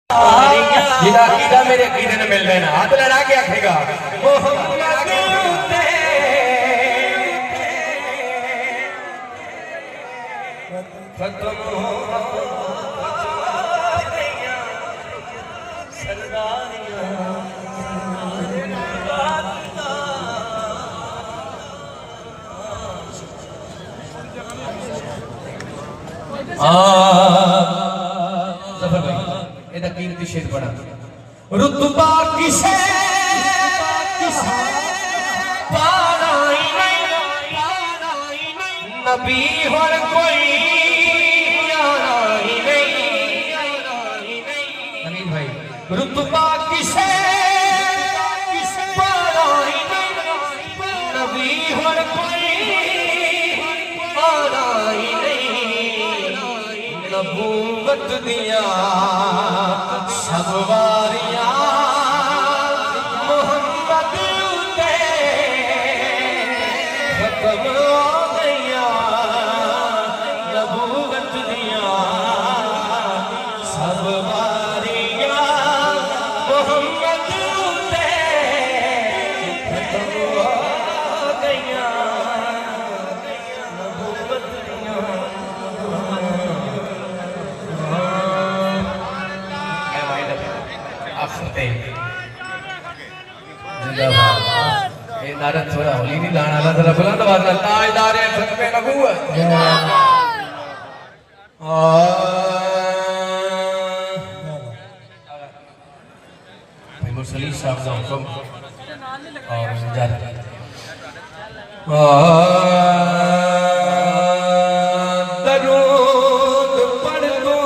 जिदा अकीदा मेरे अकीदे ने मिल लेना हाथ लड़ा के आखेगा कीमती शेर बड़ा रुतबा किसे नबी और कोई अमीन भाई रुतबा किसे नबी और कोई नबूवत दिया सब वारियां मोहम्मद उते खत्म हो गया नबूवत दिया सब वारियां मोहम्मद उते खत्म हो गया नबूवत दिया नारद थोड़ा होली नहीं गाना अल्लाह जरा बुलंद आवाज में ताजदार खत्मे नबूवत भाई मुरसली साहब का हुक्म और दरूद पढ़ दो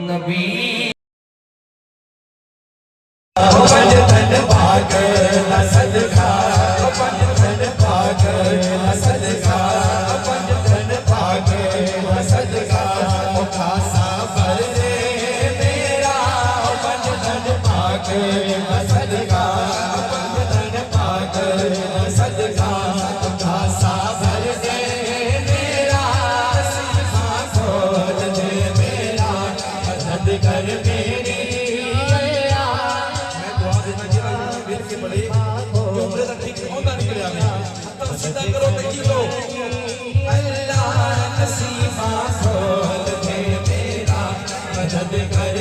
नबी अल्लाह नसीबा खोल दे मेरा मदद कर